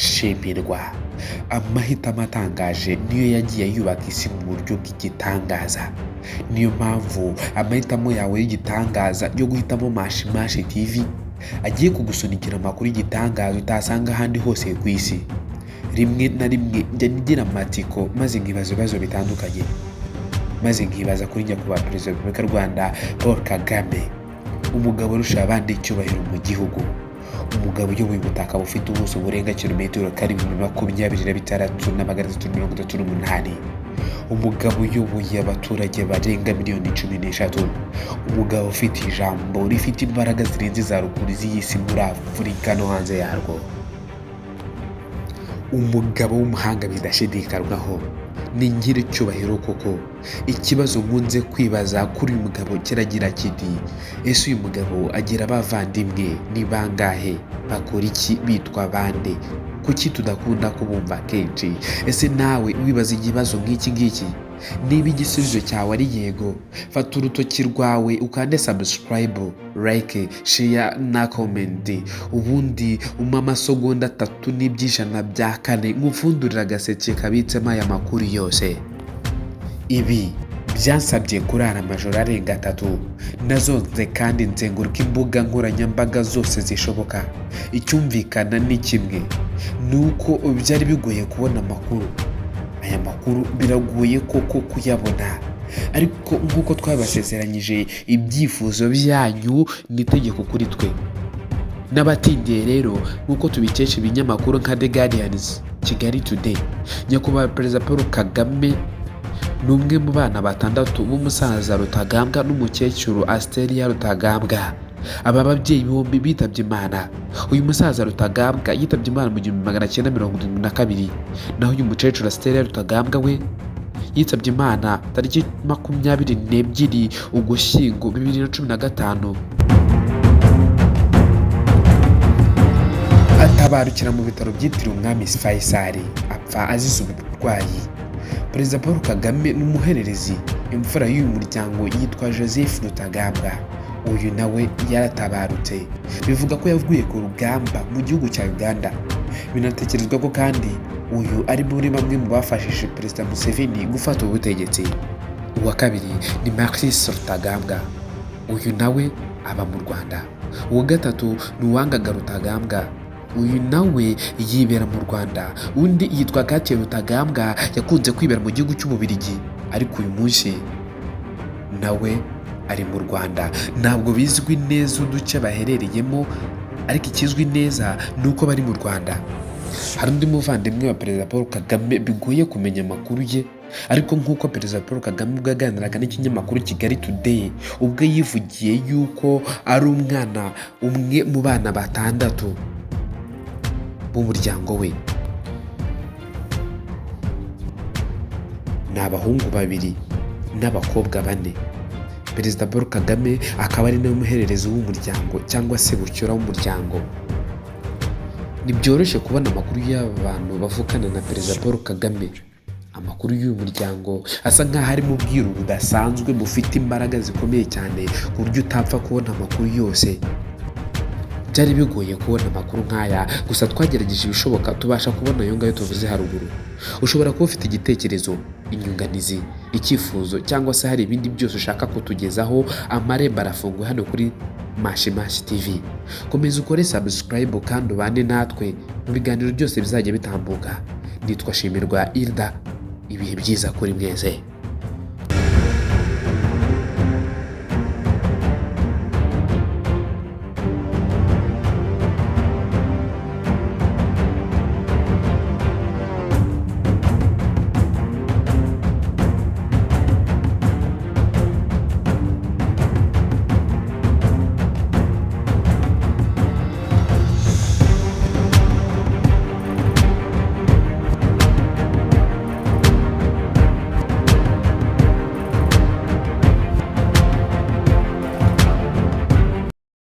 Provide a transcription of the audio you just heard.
shimirwa. Amahitamo atangaje niyo yagiye yubaka isi mu buryo bw'igitangaza. Niyo mpamvu amahitamo yawe y'igitangaza yo guhitamo Mashi TV agiye kugusunikira amakuru y'igitangaza utasanga ahandi hose ku isi. Rimwe na rimwe njya ngira amatsiko maze nkibaza ibibazo bitandukanye. Maze nkibaza kuri nyakubahwa Perezida wa Repubulika y'u Rwanda Paul Kagame, umugabo urusha abandi icyubahiro mu gihugu, umugabo uyoboye ubutaka bufite ubuso burenga kilometero 26,338, umugabo uyoboye abaturage barenga miliyoni 13, umugabo ufite ijambo rifite imbaraga zirenze za ruguru z'isi muri Afurika no hanze yarwo, umugabo w'umuhanga bidashidikanywaho. Ni nyiricyubahiro koko. Ikibazo nkunze kwibaza kuri uyu mugabo kiragira kiti: ese uyu mugabo agira abavandimwe ni bangahe? Bakora iki? Bitwa bande? Kuki tudakunda kubumva kenshi? Ese nawe wibaza ikibazo nk'iki ngiki? Niba igisubizo cyawe ari yego, fata urutoki rwawe ukande subscribe, like, share na comment, ubundi umpa amasegonda 3.4 nkufundurira agaseke kabitsemo aya makuru yose. Ibi byansabye kurara amajoro arenga 3 nazonze kandi nzenguruka imbuga nkoranyambaga zose zishoboka. Icyumvikana ni kimwe, nuko byari bigoye kubona amakuru. Aya makuru biragoye koko kuyabona, ariko nk'uko twabasezeranyije, ibyifuzo byanyu ni itegeko kuri twe. N'abatindiye rero, nk'uko tubikesha ibinyamakuru nka The Guardians, Kigali Today, nyakubahwa Perezida Paul Kagame ni umwe mu bana batandatu b'umusaza Rutagambwa n'umukecuru Asteria Rutagambwa. Aba babyeyi bombi bitabye Imana. Uyu musaza Rutagambwa yitabye Imana mu 1972, naho uyu mukecuru Asteria Rutagambwa we yitabye Imana tariki 22 Ugushyingo 2015. Atabarukira mu bitaro byitiriwe Umwami Faisal, apfa azize uburwayi. Perezida Paul Kagame n'umuhererezi, imfura y'uyu muryango yitwa Joseph Rutagambwa. Uyu nawe yaratabarutse. Bivuga ko yavuye ku rugamba mu gihugu cya Uganda. Binatekerezwa ko kandi uyu ari muri bamwe mu bafashije Perezida Museveni gufata ubutegetsi. Uwa kabiri ni Marcus Rutagambwa. Uyu nawe aba mu Rwanda. Uwa gatatu ni Uwangaga Rutagambwa. Uyu nawe yibera mu Rwanda. Undi yitwa Kate Rutagambwa, yakunze kwibera mu gihugu cy'Ububiligi, ariko uyu munsi nawe ari mu Rwanda. Ntabwo bizwi neza uduce baherereyemo, ariko ikizwi neza ni uko bari mu Rwanda. Hari undi muvandimwe wa Perezida Paul Kagame bigoye kumenya amakuru ye, ariko nk'uko Perezida Paul Kagame ubwo yaganiraga n'ikinyamakuru Kigali Today, ubwo yivugiye yuko ari umwana umwe mu bana batandatu b'umuryango we. Ni abahungu 2 n'abakobwa 4. Perezida Paul Kagame akaba ari nawe muhererezi w'umuryango cyangwa se bucyura w'umuryango. Ntibyoroshye kubona amakuru y'aba bantu bavukana na Perezida Paul Kagame. Amakuru y'uyu muryango asa nk'aho ari mu bwiru budasanzwe bufite imbaraga zikomeye cyane ku buryo utapfa kubona amakuru yose. Byari bigoye kubona amakuru nk'aya, gusa twagerageje ibishoboka tubasha kubona ayo ngayo tuvuze haruguru. Ushobora kuba ufite igitekerezo, inyunganizi, icyifuzo, cyangwa se hari ibindi byose ushaka kutugezaho, amarembo arafunguye hano kuri Mashi TV. Komeza ukore subscribe kandi ubane natwe mu biganiro byose bizajya bitambuka. Nitwa Shimirwa Hilda. Ibihe byiza kuri mwese.